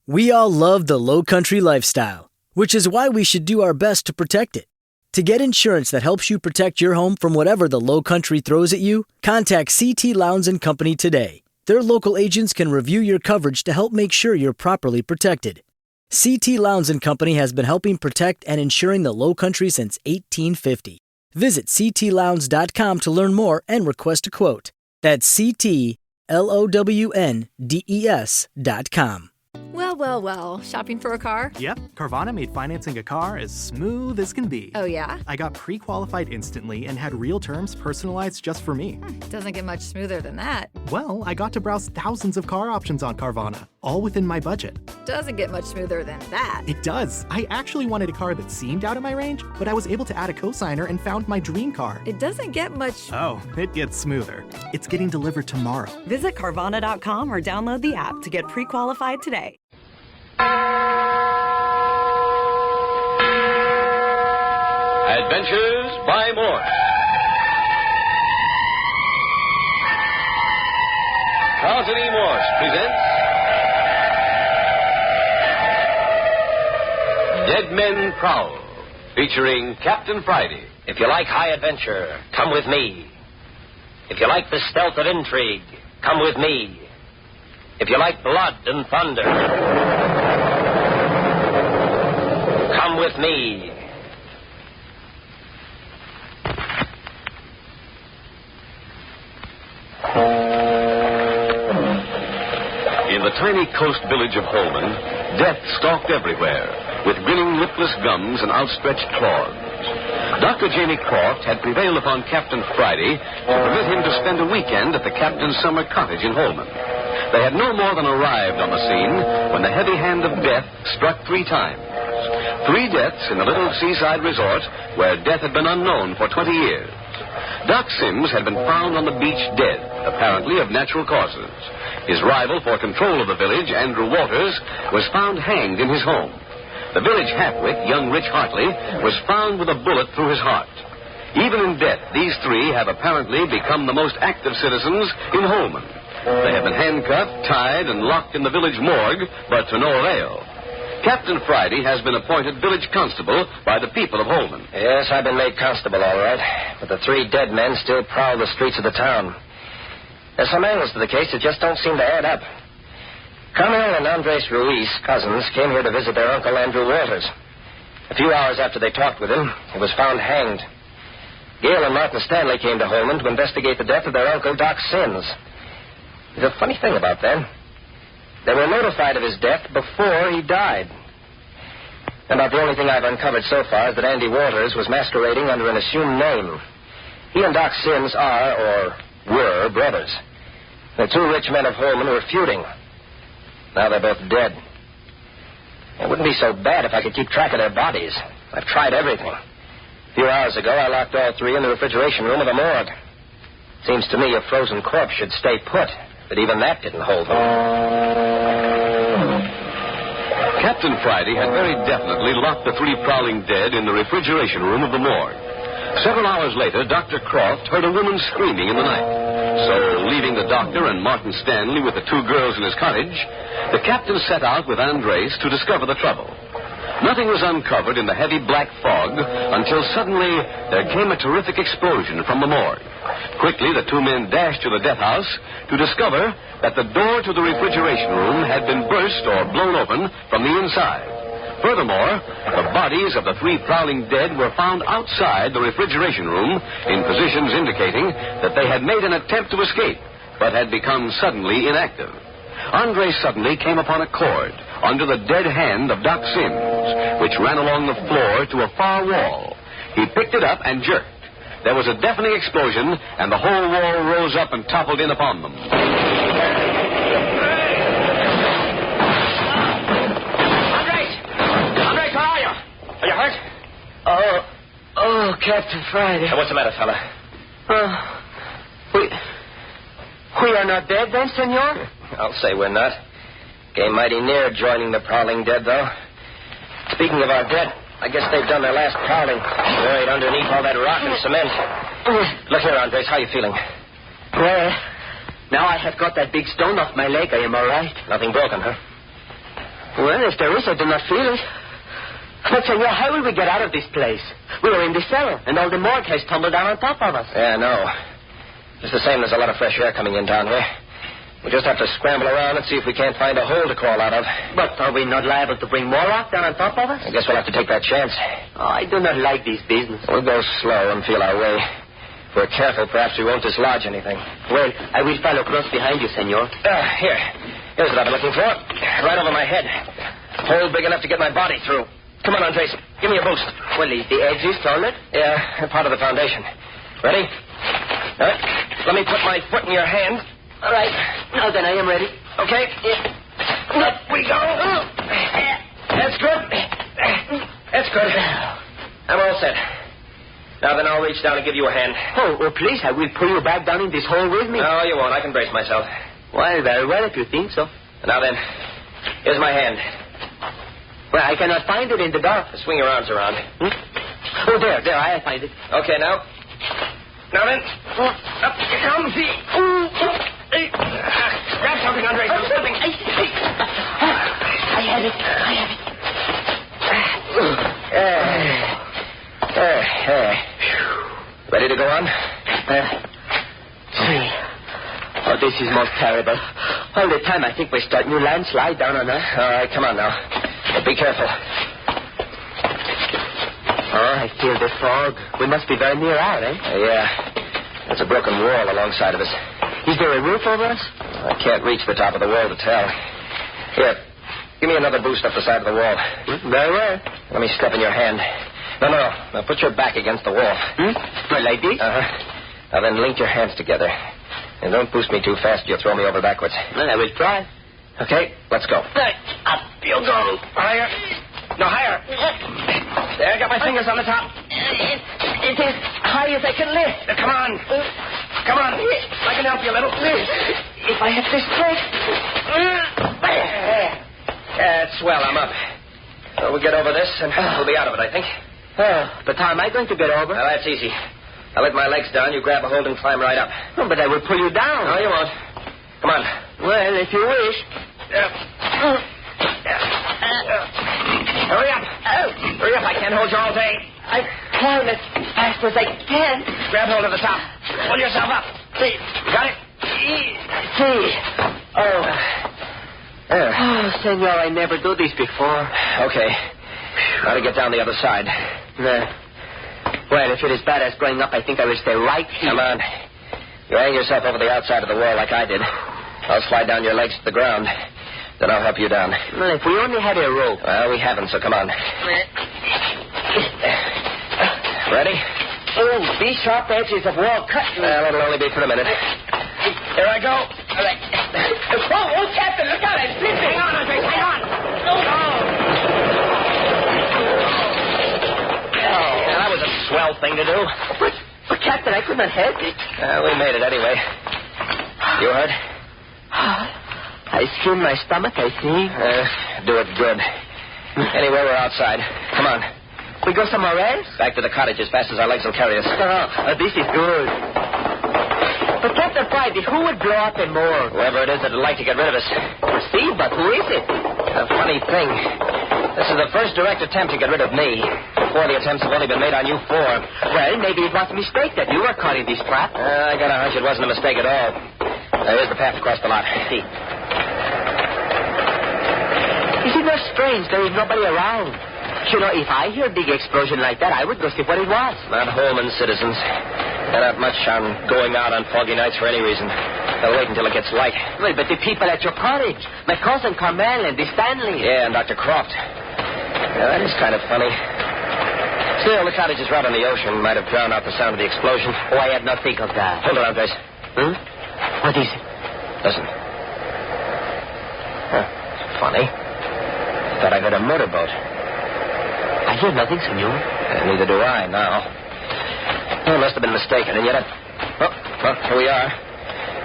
We all love the low country lifestyle, which is why we should do our best to protect it. To get insurance that helps you protect your home from whatever the low country throws at you, contact CT Lowndes & Company today. Their local agents can review your coverage to help make sure you're properly protected. CT Lowndes & Company has been helping protect and insuring the low country since 1850. Visit ctlowndes.com to learn more and request a quote. That's CTLOWNDES.com. Well. Shopping for a car? Yep, Carvana made financing a car as smooth as can be. Oh, yeah? I got pre-qualified instantly and had real terms personalized just for me. Doesn't get much smoother than that. Well, I got to browse thousands of car options on Carvana, all within my budget. Doesn't get much smoother than that. It does. I actually wanted a car that seemed out of my range, but I was able to add a cosigner and found my dream car. It doesn't get much... Oh, it gets smoother. It's getting delivered tomorrow. Visit Carvana.com or download the app to get pre-qualified today. Adventures by Morse. Carlton E. Morse presents Dead Men Prowl, featuring Captain Friday. If you like high adventure, come with me. If you like the stealth of intrigue, come with me. If you like blood and thunder, come with me. In the tiny coast village of Holman, death stalked everywhere, with grinning lipless gums and outstretched claws. Dr. Jamie Croft had prevailed upon Captain Friday to permit him to spend a weekend at the captain's summer cottage in Holman. They had no more than arrived on the scene when the heavy hand of death struck 3 times. 3 deaths in the little seaside resort where death had been unknown for 20 years. Doc Sims had been found on the beach dead, apparently of natural causes. His rival for control of the village, Andrew Waters, was found hanged in his home. The village halfwit, young Rich Hartley, was found with a bullet through his heart. Even in death, these 3 have apparently become the most active citizens in Holman. They have been handcuffed, tied, and locked in the village morgue, but to no avail. Captain Friday has been appointed village constable by the people of Holman. Yes, I've been made constable, all right. But the 3 dead men still prowl the streets of the town. There's some angles to the case that just don't seem to add up. Carmel and Andres Ruiz, cousins, came here to visit their uncle Andrew Walters. A few hours after they talked with him, he was found hanged. Gail and Martin Stanley came to Holman to investigate the death of their uncle, Doc Sims. There's a funny thing about that. They were notified of his death before he died. About the only thing I've uncovered so far is that Andy Walters was masquerading under an assumed name. He and Doc Sims are, or were, brothers. The 2 rich men of Holman were feuding. Now they're both dead. It wouldn't be so bad if I could keep track of their bodies. I've tried everything. A few hours ago, I locked all 3 in the refrigeration room of the morgue. Seems to me a frozen corpse should stay put, but even that didn't hold them. Captain Friday had very definitely locked the 3 prowling dead in the refrigeration room of the morgue. Several hours later, Dr. Croft heard a woman screaming in the night. So, leaving the doctor and Martin Stanley with the 2 girls in his cottage, the captain set out with Andres to discover the trouble. Nothing was uncovered in the heavy black fog until suddenly there came a terrific explosion from the morgue. Quickly, the 2 men dashed to the death house to discover that the door to the refrigeration room had been burst or blown open from the inside. Furthermore, the bodies of the 3 prowling dead were found outside the refrigeration room in positions indicating that they had made an attempt to escape, but had become suddenly inactive. Andre suddenly came upon a cord under the dead hand of Doc Sims, which ran along the floor to a far wall. He picked it up and jerked. There was a deafening explosion, and the whole wall rose up and toppled in upon them. Andres, where are you? Are you hurt? Oh, Captain Friday. What's the matter, fella? We are not dead then, senor? I'll say we're not. Came mighty near joining the prowling dead, though. Speaking of our dead, I guess they've done their last prowling, buried underneath all that rock and cement. Look here, Andres, how are you feeling? Well, now I have got that big stone off my leg, I am all right. Nothing broken, huh? Well, if there is, I do not feel it. But, senor, how will we get out of this place? We are in the cellar, and all the morgue has tumbled down on top of us. Yeah, no. Just the same, there's a lot of fresh air coming in down here. We just have to scramble around and see if we can't find a hole to crawl out of. But are we not liable to bring more rock down on top of us? I guess we'll have to take that chance. Oh, I do not like this business. We'll go slow and feel our way. If we're careful, perhaps we won't dislodge anything. Well, I will follow close behind you, senor. Here. Here's what I've been looking for. Right over my head. Hole big enough to get my body through. Come on, Andres. Give me a boost. Well, is the edge solid? Yeah, part of the foundation. Ready? All right. Let me put my foot in your hand. All right. Now then, I am ready. Okay. Up we go. That's good. That's good. I'm all set. Now then, I'll reach down and give you a hand. Oh, please, I will pull you back down in this hole with me. No, you won't. I can brace myself. Well, very well, if you think so. Now then, here's my hand. Well, I cannot find it in the dark. Swing your arms around. Oh, there, I find it. Okay, now. Now then. Up you come. Grab something, Andre. Do something. I have it. Ready to go on? Oh, this is most terrible. All the time I think we start new landslide down on us. All right, come on now. But be careful. Oh, I feel the fog. We must be very near out, eh? Yeah. There's a broken wall alongside of us. Is there a roof over us? I can't reach the top of the wall to tell. Here, give me another boost up the side of the wall. Very well. Let me step in your hand. No. Now put your back against the wall. Well, like this? Now then link your hands together. And don't boost me too fast. You'll throw me over backwards. Well, I will try. Okay, let's go. Up you go. Higher. No, higher. There, I got my fingers on the top. It is high as I can lift. Come on. Come on. I can help you a little. If I have the strength. That's swell. I'm up. So we'll get over this, and we'll be out of it, I think. But how am I going to get over? Now, that's easy. I'll let my legs down. You grab a hold and climb right up. Oh, but I will pull you down. No, you won't. Come on. Well, if you wish. Hurry up. Hurry up. I can't hold you all day. I climb as fast as I can. Grab hold of the top. Pull yourself up. See. Got it? See. Oh, senor, I never do this before. Okay. Now to get down the other side. Well, if it is bad as going up, I think I will stay right here. Come on. You hang yourself over the outside of the wall like I did. I'll slide down your legs to the ground. Then I'll help you down. Well, if we only had a rope. Well, we haven't, so come on. Ready? Oh, these sharp edges of wall cut me. Well, it'll only be for a minute. Here I go. All right. Oh, Captain, look out. I'm slipping. Hang on, Andre. Hang on. Yeah, that was a swell thing to do. But Captain, I could not help it. We made it anyway. You hurt? I skinned my stomach, I think. Do it good. Anyway, we're outside. Come on. We go somewhere else? Back to the cottage as fast as our legs will carry us. This is good. But Captain Friday, who would blow up a morgue? Whoever it is that'd like to get rid of us. See, but who is it? A funny thing. This is the first direct attempt to get rid of me. Before, the attempts have only been made on you four. Well, maybe it was a mistake that you were caught in this trap. I got a hunch it wasn't a mistake at all. There's the path across the lot. See. Is it not strange there is nobody around? You know, if I hear a big explosion like that, I would go see what it was. Not Holman citizens. They're not much on going out on foggy nights for any reason. They'll wait until it gets light. Well, but the people at your cottage. My cousin Carmel and the Stanley. Yeah, and Dr. Croft. Yeah, that is kind of funny. Still, the cottage is right on the ocean. Might have drowned out the sound of the explosion. Oh, I had not think of that. Hold it, Andres. What is it? Listen. Funny. Thought I heard a motorboat. I hear nothing, senor. Neither do I now. I must have been mistaken, and yet well, here we are.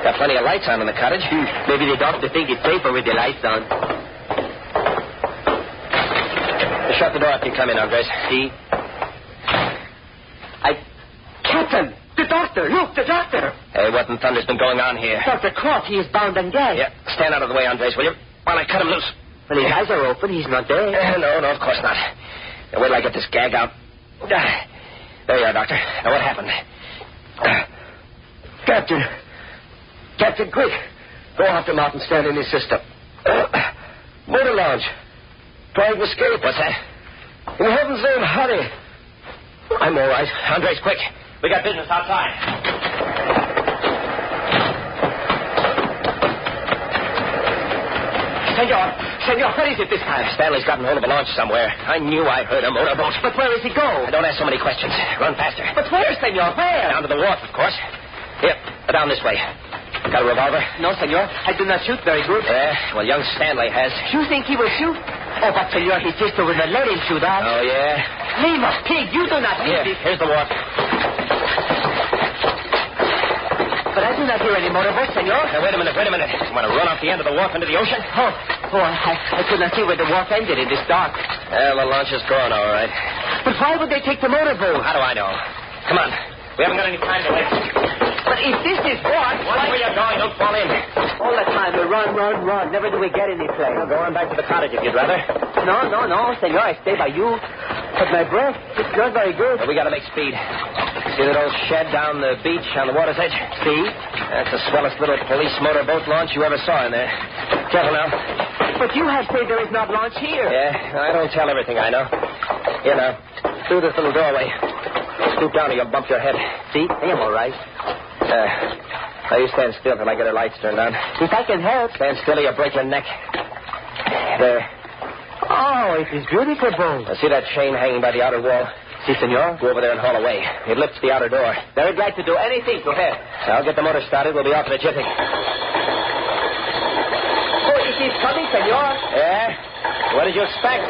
Got plenty of lights on in the cottage. Maybe the doctor think it's safer with the lights on. Shut the door after you come in, Andres. See? Captain! The doctor! Look, the doctor! Hey, what in thunder's been going on here? Dr. Croft, he is bound and gagged. Yeah, stand out of the way, Andres, will you? While I cut him loose. Well, his eyes are open. He's not dead. No, of course not. Now, wait till I get this gag out. There you are, Doctor. Now, what happened? Captain, quick. Go after Martin Stanley and his sister. Motor lounge. Trying to escape. What's that? In heaven's name, hurry. I'm all right. Andres, quick. We got business outside. Senor, what is it this time? Stanley's gotten hold of a launch somewhere. I knew I heard a motorboat. But where does he go? Don't ask so many questions. Run faster. But where, senor? Where? Down to the wharf, of course. Here, down this way. Got a revolver? No, senor. I do not shoot very good. Well, young Stanley has. You think he will shoot? Oh, but senor, his sister will not let him shoot us. Oh, yeah? Name of pig, you do not need this. Here's the wharf. But I do not hear any motorboat, senor. Now, wait a minute. You want to run off the end of the wharf into the ocean? I could not see where the wharf ended in this dark. Well, the launch is gone, all right. But why would they take the motorboat? How do I know? Come on. We haven't got any time to waste. But if this is what... Watch where you're going. Don't fall in. All the time we run. Never do we get any place. Go on back to the cottage if you'd rather. No, senor. I stay by you. But my breath, it's not very good. Well, we got to make speed. See that old shed down the beach on the water's edge? See? That's the swellest little police motorboat launch you ever saw in there. Careful now. But you have said there is not launch here. Yeah, I don't tell everything I know. Here now, through this little doorway. Scoot down or you'll bump your head. See? I am all right. Now you stand still till I get her lights turned on. If I can help. Stand still or you'll break your neck. There. Oh, it is beautiful. Now see that chain hanging by the outer wall? Si, senor. Go over there and haul away. It lifts the outer door. Very glad to do anything. Go ahead. I'll get the motor started. We'll be off in a jiffy. Oh, it is coming, senor. Yeah? What did you expect?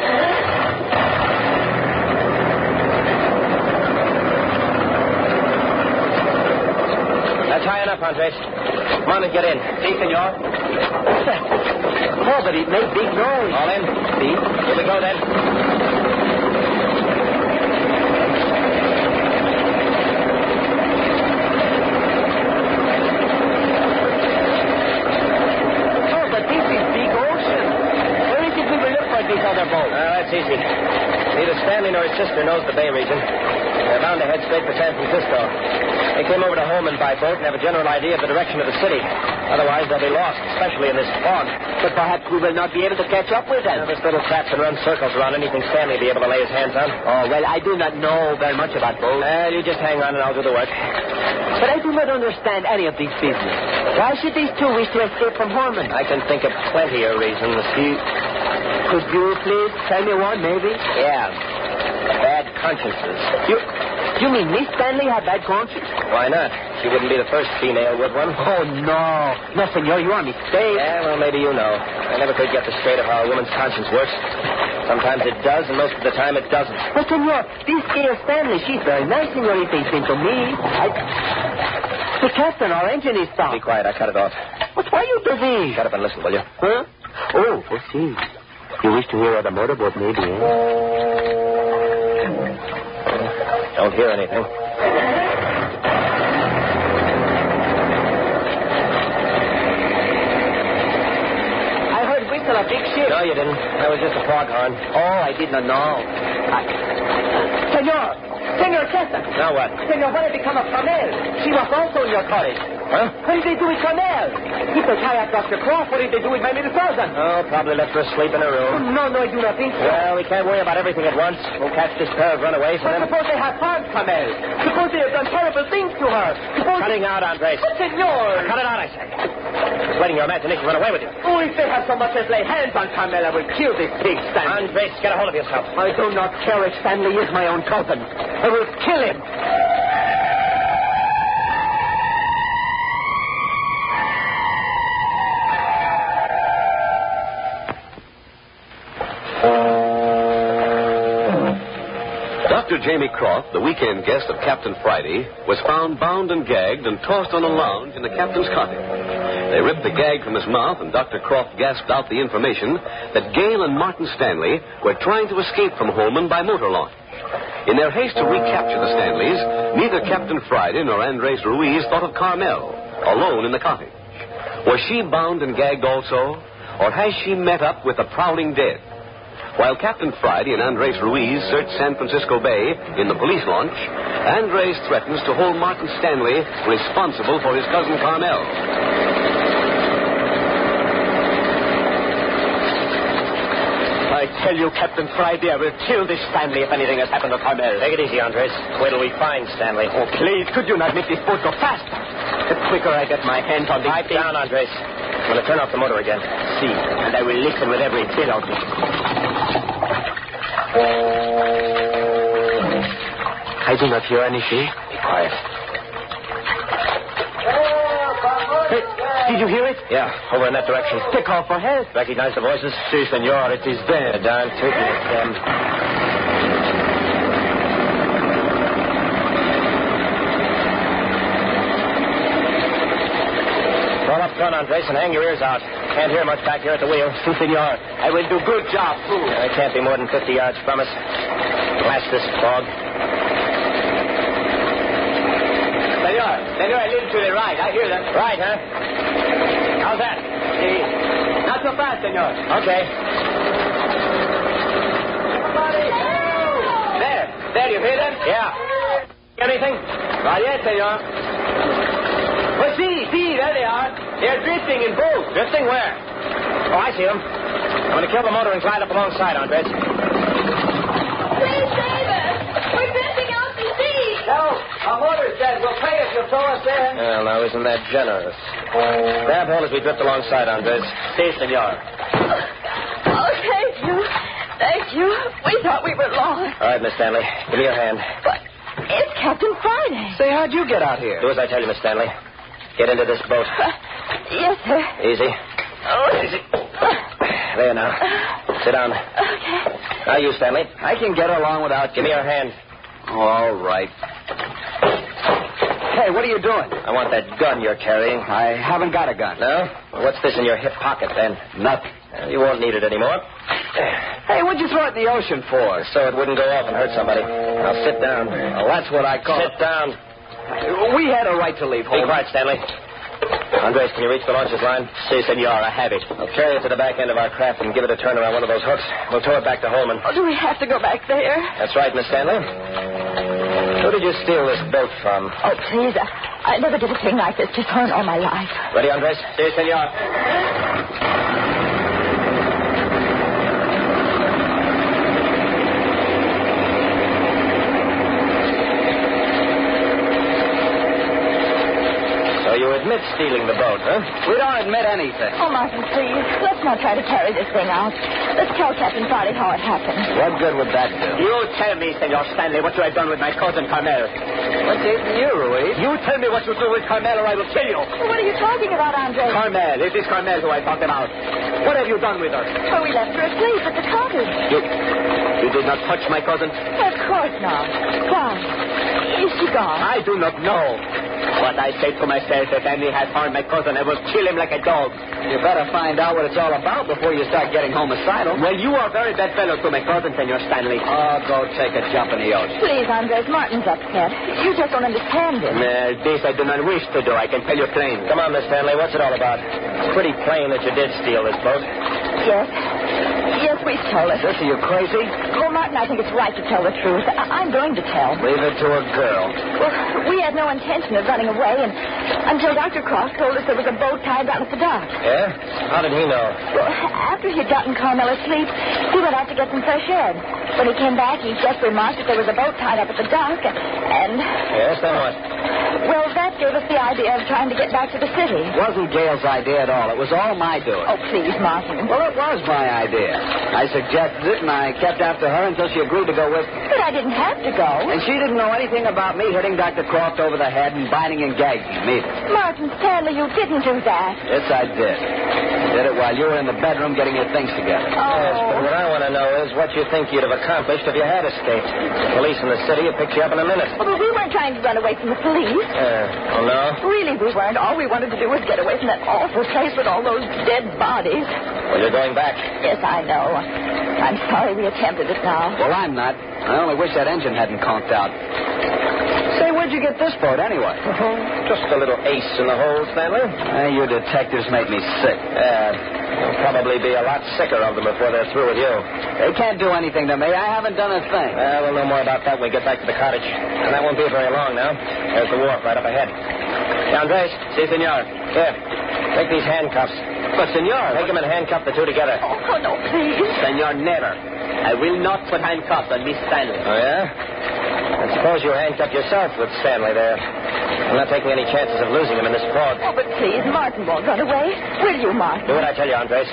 That's high enough, Andres. Come on and get in. Si, senor. Oh, but it made big noise. All in? Si. Here we go, then. Oh, but this is big ocean. Where is it we will look for this other boat? That's easy. Neither Stanley nor his sister knows the Bay region. They're bound to head straight for San Francisco. They came over to Holman by boat and have a general idea of the direction of the city. Otherwise, they'll be lost, especially in this fog. But perhaps we will not be able to catch up with them. This little crap can run circles around anything Stanley will be able to lay his hands on. Oh, well, I do not know very much about boats. You just hang on and I'll do the work. But I do not understand any of this business. Why should these two wish to escape from Holman? I can think of plenty of reasons. Could you please tell me one, maybe? Yeah. Bad consciences. You mean Miss Stanley had bad conscience? Why not? She wouldn't be the first female with one. Oh, no. No, senor, you are mistaken. Yeah, well, maybe you know. I never could get the straight of how a woman's conscience works. Sometimes it does, and most of the time it doesn't. But, senor, this girl Stanley, she's very nice, senor, if they seem to me. The captain, our engine is stopped. Be quiet, I cut it off. But why you do this? Shut up and listen, will you? Huh? Oh, see. You wish to hear of the motorboat, maybe, eh? Don't hear anything. I heard whistle a big ship. No, you didn't. That was just a foghorn. Oh, I did not know. Senor Chester. Now what? Senor, what had become of Carmel? She was also in your cottage. Huh? What did they do with Carmel? People tie up Dr. Croft. What did they do with my little cousin? Oh, probably left her asleep in her room. No, I do not think so. Well, we can't worry about everything at once. We'll catch this pair of runaways and But then... suppose they have found Carmel. Suppose they have done terrible things to her. Suppose... Cutting out, Andres. But, senor... Cut it out, I say. Just letting your imagination run away with you. Oh, if they have so much as lay hands on Carmel, I will kill this pig, Stanley. Andres, get a hold of yourself. I do not care if Stanley is my own cousin. I will kill him. Dr. Jamie Croft, the weekend guest of Captain Friday, was found bound and gagged and tossed on a lounge in the captain's cottage. They ripped the gag from his mouth, and Dr. Croft gasped out the information that Gale and Martin Stanley were trying to escape from Holman by motor launch. In their haste to recapture the Stanleys, neither Captain Friday nor Andres Ruiz thought of Carmel, alone in the cottage. Was she bound and gagged also? or has she met up with the prowling dead? While Captain Friday and Andres Ruiz search San Francisco Bay in the police launch, Andres threatens to hold Martin Stanley responsible for his cousin Carmel. I tell you, Captain Friday, I will kill this Stanley if anything has happened to Carmel. Take it easy, Andres. Wait till we find Stanley. Oh, please, could you not make this boat go faster? The quicker I get my hands on this Pipe thing... down, Andres. I'm going to turn off the motor again. See, and I will listen with every bit of it. I do not hear anything. Be quiet. Hey, did you hear it? Yeah, over in that direction. They call for help. Recognize the voices? Si, senor, it is them. Darn tootin' it's them. Roll up front, Andres, and hang your ears out. Can't hear much back here at the wheel. Si, senor. I will do good job, too. I can't be more than 50 yards from us. Blast this fog. Senor, a little to the right. I hear them. Right, huh? How's that? Si. Not so fast, senor. Okay. There, you hear them? Yeah. Anything? Not yet, senor. Well, see, there they are. They're drifting in boats. Drifting where? Oh, I see them. I'm going to kill the motor and glide up alongside, Andres. Please save us. We're drifting out to sea. No, our motor says we'll pay if you'll throw us in. Well, now, isn't that generous? Grab hold as we drift alongside, Andres. Si, senor. Oh, thank you. Thank you. We thought we were lost. All right, Miss Stanley. Give me your hand. But it's Captain Friday. Say, how'd you get out here? Do as I tell you, Miss Stanley. Get into this boat. Yes, sir. Easy. Oh. Easy. There now. Sit down. Okay. Now, you, Stanley. I can get along without you. Give me your hand. All right. Hey, what are you doing? I want that gun you're carrying. I haven't got a gun. No? Well, what's this in your hip pocket, then? Nothing. You won't need it anymore. Hey, what'd you throw it in the ocean for? So it wouldn't go off and hurt somebody. Now, sit down. Well, that's what I call Sit down. We had a right to leave Be home. quiet, Stanley. Andres, can you reach the launcher's line? Si, senor, I have it. I'll carry it to the back end of our craft and give it a turn around one of those hooks. We'll tow it back to Holman. Oh, do we have to go back there? That's right, Miss Stanley. Who did you steal this boat from? Oh, please. I never did a thing like this before in all my life. Ready, Andres? Si, senor. So you admit stealing the boat, huh? We don't admit anything. Oh, Martin, please. Let's not try to carry this thing out. Let's tell Captain Friday how it happened. What good would that do? You tell me, senor Stanley, what you have done with my cousin Carmel. What's eating you, Ruiz? You tell me what you do with Carmel or I will kill you. Well, what are you talking about, Andre? Carmel. It is Carmel who I talked about. What have you done with her? Well, we left her asleep at the cottage. You did not touch my cousin? Of course not. Why? Is she gone? I do not know. But I say to myself, if any has harmed my cousin, I will kill him like a dog. You better find out what it's all about before you start getting homicidal. Well, you are a very bad fellow to my cousin, Senor Stanley. Oh, go take a jump in the ocean. Please, Andres, Martin's upset. You just don't understand him. This I do not wish to do. I can tell you plain. Come on, Miss Stanley. What's it all about? It's pretty plain that you did steal this boat. Yes. Yes, we stole it. Are you crazy? Oh, Martin, I think it's right to tell the truth. I'm going to tell. Leave it to a girl. Well, we had no intention of running away until Dr. Cross told us there was a boat tied down at the dock. Yeah? How did he know? Well, after he'd gotten Carmel asleep, he went out to get some fresh air. When he came back, he just remarked that there was a boat tied up at the dock, and... Yes, then what? Well, that gave us the idea of trying to get back to the city. It wasn't Gail's idea at all. It was all my doing. Oh, please, Martin. Well, it was my idea. I suggested it, and I kept after her until she agreed to go with me. But I didn't have to go. And she didn't know anything about me hitting Dr. Croft over the head and binding and gagging him either. Martin Stanley, you didn't do that. Yes, I did. I did it while you were in the bedroom getting your things together. Yes, but Oh. what I want to know is what you think you'd have accomplished if you had escaped. The police in the city would pick you up in a minute. But we weren't trying to run away from the police. Oh, no? Really, we weren't. All we wanted to do was get away from that awful place with all those dead bodies. Well, you're going back. Yes, I know. I'm sorry we attempted it now. Well, I'm not. I only wish that engine hadn't conked out. Say, where'd you get this boat anyway? Just a little ace in the hole, Stanley. You detectives make me sick. You'll probably be a lot sicker of them before they're through with you. They can't do anything to me. I haven't done a thing. Well, we'll know more about that when we get back to the cottage. And that won't be very long now. There's the wharf right up ahead. Hey, Andres. Si, senor. Here. Take these handcuffs. But, senor... Take them and handcuff the two together. Oh, no, please. Senor, never. I will not put handcuffs on Miss Stanley. Oh, yeah? I suppose you handcuffed yourself with Stanley there. I'm not taking any chances of losing him in this fog. Oh, but please, Martin won't run away. Will you, Martin? Do what I tell you, Andres.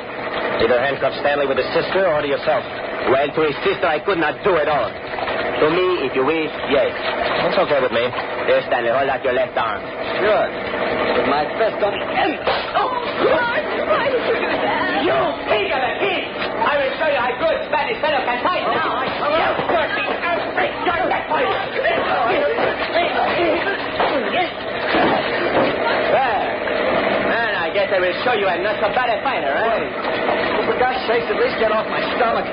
Either handcuff Stanley with his sister or to yourself. Well, to his sister, I could not do it all. To me, if you wish, yes. That's okay with me. Here, Stanley, hold out your left arm. Good. With my fist on... Oh, Martin, why did you do that? You pig of a pig! I will show you how good Spanish fellow can fight now. You dirty outfit! You're that way! Well, man, I guess I will show you I'm not so bad a fighter, eh? For gosh sakes, at least get off my stomach.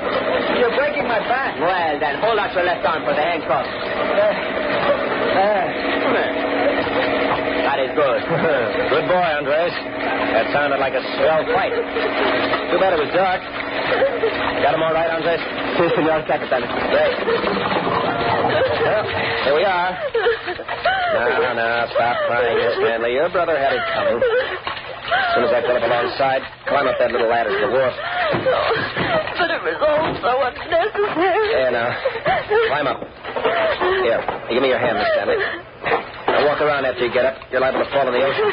You're breaking my back. Well, then, hold out your left arm for the handcuffs. That is good. Good boy, Andres. That sounded like a swell fight. Too bad it was dark. Got him all right, Andres? Si, senor Capitan. Great. Well, here we are. Now, stop crying, Miss Stanley. Your brother had it coming. As soon as I pull up alongside, climb up that little ladder to the wharf. But it was all so unnecessary. There, now. Climb up. Here, give me your hand, Miss Stanley. Now walk around after you get up. You're liable to fall in the ocean.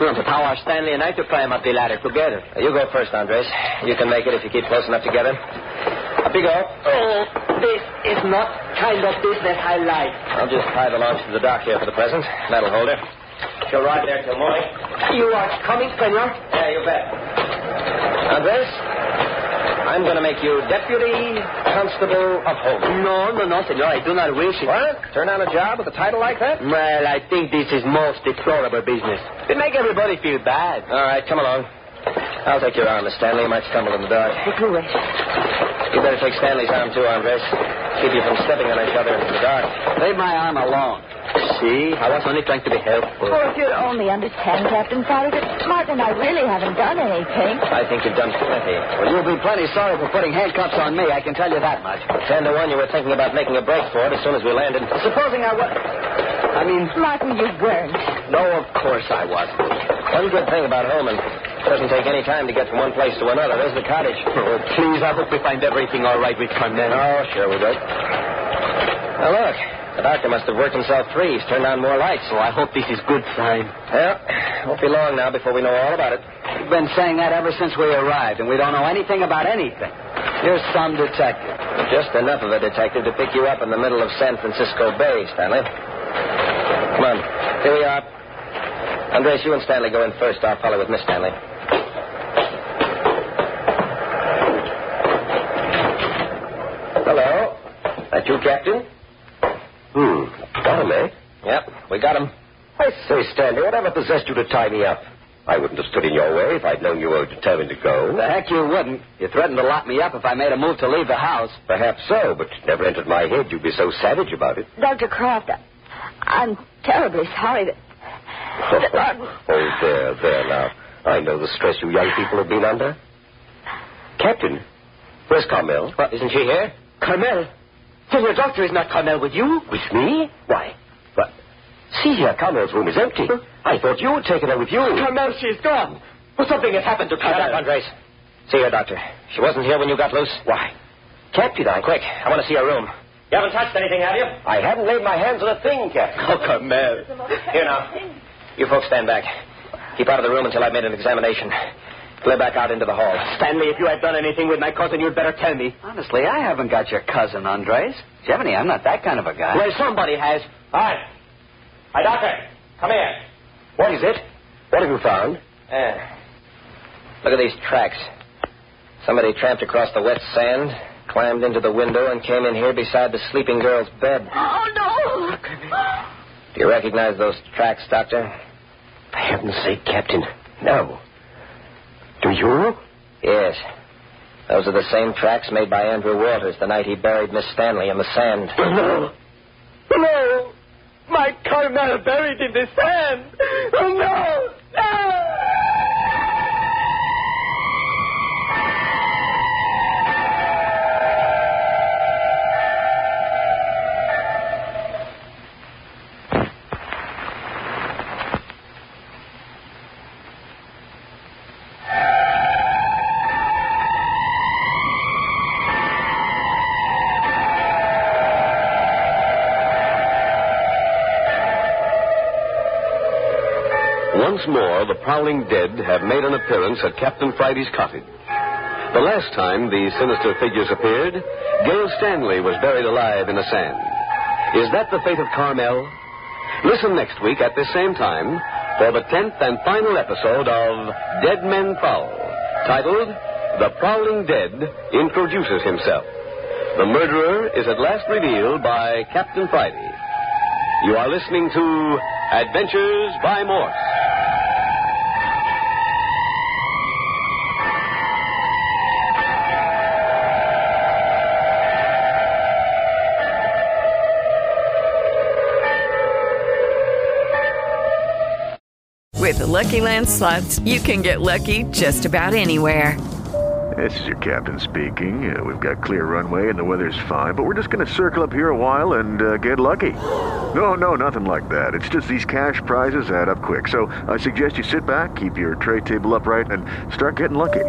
But how are Stanley and I to climb up the ladder together? You go first, Andres. You can make it if you keep close enough together. Up you go. Oh, this is not kind of business I like. I'll just tie the launch to the dock here for the present. That'll hold her. She'll ride there till morning. You are coming, senor? Yeah, you bet. Andres, I'm going to make you Deputy Constable of Home. No, senor. I do not wish it. What? Turn down a job with a title like that? Well, I think this is most deplorable business. It make everybody feel bad. All right, come along. I'll take your arm, Miss Stanley. You might stumble in the dark. If you wish. You better take Stanley's arm, too, Andres. Keep you from stepping on each other in the dark. Leave my arm alone. See? I was only trying to be helpful. Oh, if you'd only understand, Captain Faraday, that Martin and I really haven't done anything. I think you've done plenty. Well, you'll be plenty sorry for putting handcuffs on me, I can tell you that much. 10 to 1, you were thinking about making a break for it as soon as we landed. Supposing I was... Martin, you weren't. No, of course I wasn't. One good thing about Holman, it doesn't take any time to get from one place to another. There's the cottage. Oh, please, I hope we find everything all right with Carmel. Oh, sure we do. Now, look. The doctor must have worked himself free. He's turned on more lights. So I hope this is good sign. Well, won't be long now before we know all about it. You've been saying that ever since we arrived, and we don't know anything about anything. You're some detective. Just enough of a detective to pick you up in the middle of San Francisco Bay, Stanley. Come on. Here we are. Andres, you and Stanley go in first. I'll follow with Miss Stanley. Hello. That you, Captain? Got him, eh? Yep, we got him. I say, Stanley, whatever possessed you to tie me up? I wouldn't have stood in your way if I'd known you were determined to go. The heck you wouldn't. You threatened to lock me up if I made a move to leave the house. Perhaps so, but it never entered my head you'd be so savage about it. Dr. Croft, I'm terribly sorry that Martin... Oh, there now. I know the stress you young people have been under. Captain, where's Carmel? What, isn't she here? Carmel? Senor Doctor, is not Carmel with you? With me? Why? But, see here, Carmel's room is empty. I thought you had taken her with you. Carmel, she's gone. Well, something has happened to Carmel. Shut up, Andres. See her, Doctor. She wasn't here when you got loose. Why? Captain, Quick, I want to see her room. You haven't touched anything, have you? I haven't laid my hands on a thing, Captain. Oh, Carmel. Here now. You folks stand back. Keep out of the room until I've made an examination. Clear back out into the hall. Stanley, if you have done anything with my cousin, you'd better tell me. Honestly, I haven't got your cousin, Andres. Jiminy, I'm not that kind of a guy. Well, somebody has. Hi. Hi, Doctor. Come here. What is it? What have you found? Look at these tracks. Somebody tramped across the wet sand, climbed into the window, and came in here beside the sleeping girl's bed. Oh, no! Do you recognize those tracks, Doctor? For heaven's sake, Captain, no. Do you? Yes. Those are the same tracks made by Andrew Walters the night he buried Miss Stanley in the sand. No. No. My Carmel buried in the sand. Oh, no. Once more, the prowling dead have made an appearance at Captain Friday's cottage. The last time these sinister figures appeared, Gail Stanley was buried alive in the sand. Is that the fate of Carmel? Listen next week at this same time for the 10th and final episode of Dead Men Prowl, titled The Prowling Dead Introduces Himself. The murderer is at last revealed by Captain Friday. You are listening to Adventures by Morse. With the Lucky Land Slots, you can get lucky just about anywhere. This is your captain speaking. We've got clear runway and the weather's fine, but we're just going to circle up here a while and get lucky. No, nothing like that. It's just these cash prizes add up quick. So I suggest you sit back, keep your tray table upright, and start getting lucky.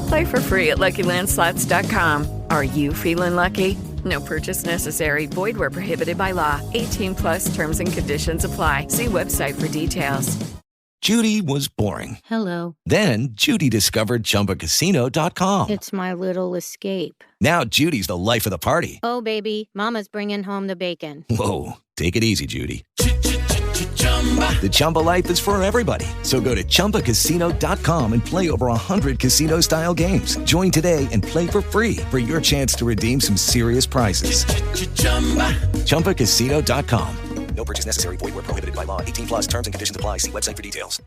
Play for free at LuckyLandSlots.com. Are you feeling lucky? No purchase necessary. Void where prohibited by law. 18+ terms and conditions apply. See website for details. Judy was boring. Hello. Then Judy discovered ChumbaCasino.com. It's my little escape. Now Judy's the life of the party. Oh, baby, mama's bringing home the bacon. Whoa, take it easy, Judy. The Chumba life is for everybody. So go to ChumbaCasino.com and play over 100 casino-style games. Join today and play for free for your chance to redeem some serious prizes. ChumbaCasino.com. No purchase necessary. Void where prohibited by law. 18+ terms and conditions apply. See website for details.